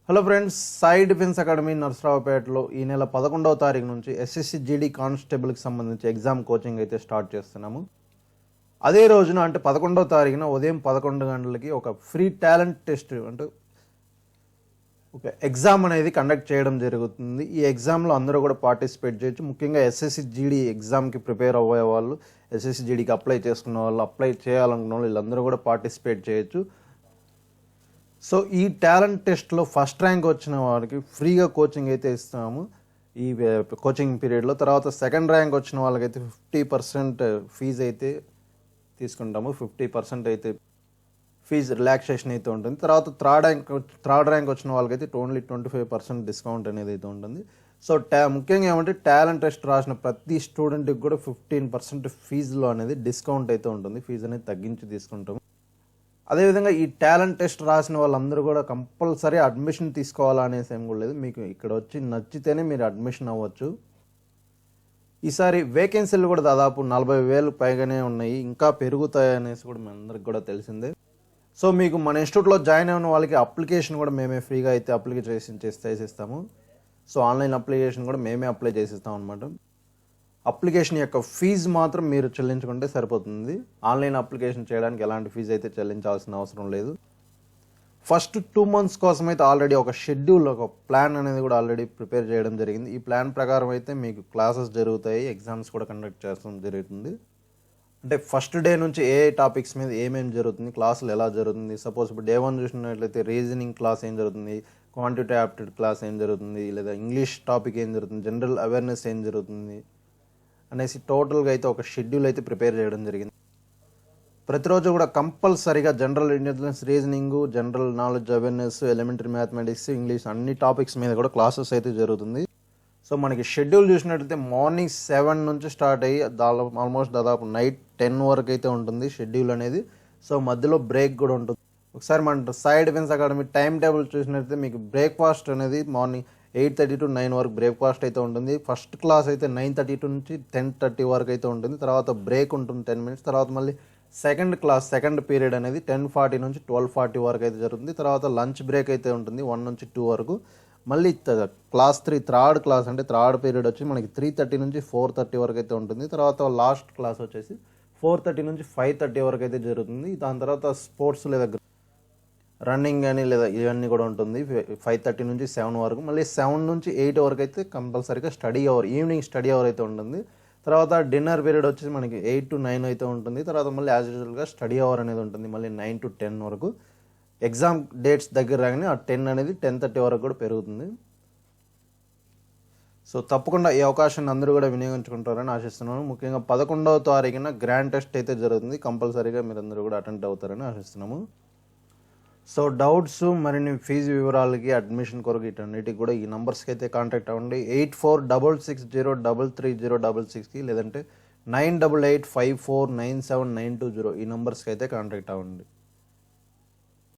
Hello friends, Sai defence academy నర్సరావుపేటలో ఈ నెల 11వ తారీఖు నుంచి ఎస్ఎస్సి జీడీ కానిస్టేబుల్కి సంబంధించి ఎగ్జామ్ కోచింగ్ అయితే స్టార్ట్ చేస్తున్నాము. అదే రోజున అంటే 11వ తారీఖున ఉదయం 11 గంటలకి ఒక ఫ్రీ టాలెంట్ టెస్ట్ అంటే ఒక ఎగ్జామ్ అనేది కండక్ట్ చేయడం జరుగుతుంది. ఈ ఎగ్జామ్లో అందరూ కూడా పార్టిసిపేట్ చేయొచ్చు. ముఖ్యంగా ఎస్ఎస్సి జీడీ ఎగ్జామ్కి ప్రిపేర్ అవ్వే వాళ్ళు, ఎస్ఎస్సి జీడీకి అప్లై చేసుకున్న వాళ్ళు, అప్లై చేయాలనుకున్న వాళ్ళు వీళ్ళందరూ కూడా పార్టిసిపేట్ చేయొచ్చు. సో ఈ టాలెంట్ టెస్ట్లో ఫస్ట్ ర్యాంక్ వచ్చిన వారికి ఫ్రీగా కోచింగ్ అయితే ఇస్తున్నాము ఈ కోచింగ్ పీరియడ్లో. తర్వాత సెకండ్ ర్యాంక్ వచ్చిన వాళ్ళకైతే 50% ఫీజు అయితే తీసుకుంటాము. 50% అయితే ఫీజు రిలాక్సేషన్ అయితే ఉంటుంది. తర్వాత థర్డ్ ర్యాంక్ వచ్చిన వాళ్ళకైతే ఓన్లీ 25% డిస్కౌంట్ అనేది అయితే ఉంటుంది. సో ముఖ్యంగా ఏమంటే టాలెంట్ టెస్ట్ రాసిన ప్రతి స్టూడెంట్కి కూడా 15% ఫీజులో అనేది డిస్కౌంట్ అయితే ఉంటుంది. ఫీజు అనేది తగ్గించి తీసుకుంటాము. అదేవిధంగా ఈ టాలెంట్ టెస్ట్ రాసిన వాళ్ళందరూ కూడా కంపల్సరీ అడ్మిషన్ తీసుకోవాలనేసి ఏం కూడా లేదు. మీకు ఇక్కడ వచ్చి నచ్చితేనే మీరు అడ్మిషన్ అవ్వచ్చు. ఈసారి వేకెన్సీలు కూడా దాదాపు 40,000 పైగానే ఉన్నాయి, ఇంకా పెరుగుతాయి అనేసి కూడా మీ అందరికి కూడా తెలిసిందే. సో మీకు మన ఇన్స్టిట్యూట్లో జాయిన్ అయిన వాళ్ళకి అప్లికేషన్ కూడా మేమే ఫ్రీగా అయితే అప్లికేషన్ చేసిస్తాము. సో ఆన్లైన్ అప్లికేషన్ కూడా మేమే అప్లై చేసిస్తాం అనమాట. అప్లికేషన్ యొక్క ఫీజు మాత్రం మీరు చెల్లించుకుంటే సరిపోతుంది. ఆన్లైన్ అప్లికేషన్ చేయడానికి ఎలాంటి ఫీజు అయితే చెల్లించాల్సిన అవసరం లేదు. ఫస్ట్ 2 months కోసం అయితే ఆల్రెడీ ఒక షెడ్యూల్, ఒక ప్లాన్ అనేది కూడా ఆల్రెడీ ప్రిపేర్ చేయడం జరిగింది. ఈ ప్లాన్ ప్రకారం అయితే మీకు క్లాసెస్ జరుగుతాయి, ఎగ్జామ్స్ కూడా కండక్ట్ చేయడం జరుగుతుంది. అంటే ఫస్ట్ డే నుంచి ఏ టాపిక్స్ మీద ఏమేమి జరుగుతుంది, క్లాసులు ఎలా జరుగుతుంది. సపోజ్ ఇప్పుడు Day 1 చూసినట్లయితే రీజనింగ్ క్లాస్ ఏం జరుగుతుంది, క్వాంటిటీ యాప్టిట్యూడ్ క్లాస్ ఏం జరుగుతుంది, లేదా ఇంగ్లీష్ టాపిక్ ఏం జరుగుతుంది, జనరల్ అవేర్నెస్ ఏం జరుగుతుంది అనేసి టోటల్గా అయితే ఒక షెడ్యూల్ అయితే ప్రిపేర్ చేయడం జరిగింది. ప్రతిరోజు కూడా కంపల్సరీగా general intelligence, reasoning, general knowledge awareness, elementary mathematics, English అన్ని టాపిక్స్ మీద కూడా క్లాసెస్ అయితే జరుగుతుంది. సో మనకి షెడ్యూల్ చూసినట్లయితే మార్నింగ్ 7 నుంచి స్టార్ట్ అయ్యి ఆల్మోస్ట్ దాదాపు నైట్ 10 వరకు అయితే ఉంటుంది షెడ్యూల్ అనేది. సో మధ్యలో బ్రేక్ కూడా ఉంటుంది. ఒకసారి మన Sai defence academy time table చూసినట్లయితే మీకు బ్రేక్ఫాస్ట్ అనేది మార్నింగ్ 8:30 to 9 వరకు బ్రేక్ఫాస్ట్ అయితే ఉంటుంది. ఫస్ట్ క్లాస్ అయితే 9:32 నుంచి 10:30 వరకు అయితే ఉంటుంది. తర్వాత బ్రేక్ ఉంటుంది 10 minutes. తర్వాత మళ్ళీ సెకండ్ క్లాస్, సెకండ్ పీరియడ్ అనేది 10:40 నుంచి 12:40 వరకు అయితే జరుగుతుంది. తర్వాత లంచ్ బ్రేక్ అయితే ఉంటుంది 1 నుంచి 2 వరకు. మళ్ళీ క్లాస్ 3 థర్డ్ క్లాస్ అంటే థర్డ్ పీరియడ్ వచ్చి మనకి 3:30 నుంచి 4:30 వరకు అయితే ఉంటుంది. తర్వాత లాస్ట్ క్లాస్ వచ్చేసి 4:30 నుంచి 5:30 వరకు అయితే జరుగుతుంది. దాని తర్వాత స్పోర్ట్స్ లేదా రన్నింగ్ కానీ లేదా ఇవన్నీ కూడా ఉంటుంది 5:30 నుంచి 7 వరకు. మళ్ళీ 7 నుంచి 8 వరకు అయితే కంపల్సరీగా study hour, evening study hour అయితే ఉంటుంది. తర్వాత డిన్నర్ పీరియడ్ వచ్చేసి మనకి 8 to 9 అయితే ఉంటుంది. తర్వాత మళ్ళీ యాజ్ యూజువల్గా స్టడీ అవర్ అనేది ఉంటుంది మళ్ళీ 9 to 10 వరకు. ఎగ్జామ్ డేట్స్ దగ్గర రాగానే ఆ 10 అనేది 10:30 వరకు కూడా పెరుగుతుంది. సో తప్పకుండా ఈ అవకాశాన్ని అందరూ కూడా వినియోగించుకుంటారని ఆశిస్తున్నాను. ముఖ్యంగా 11వ తారీఖున గ్రాండ్ టెస్ట్ అయితే జరుగుతుంది. కంపల్సరీగా మీరు అందరూ కూడా అటెండ్ అవుతారని ఆశిస్తున్నాము. సో డౌట్స్, మరిన్ని ఫీజు వివరాలకి, అడ్మిషన్ కొరకు వీటన్నిటికి కూడా ఈ నెంబర్స్కి అయితే కాంటాక్ట్ అవ్వండి. 8466033066కి లేదంటే 9885497920 ఈ నెంబర్స్కి అయితే కాంటాక్ట్ అవ్వండి.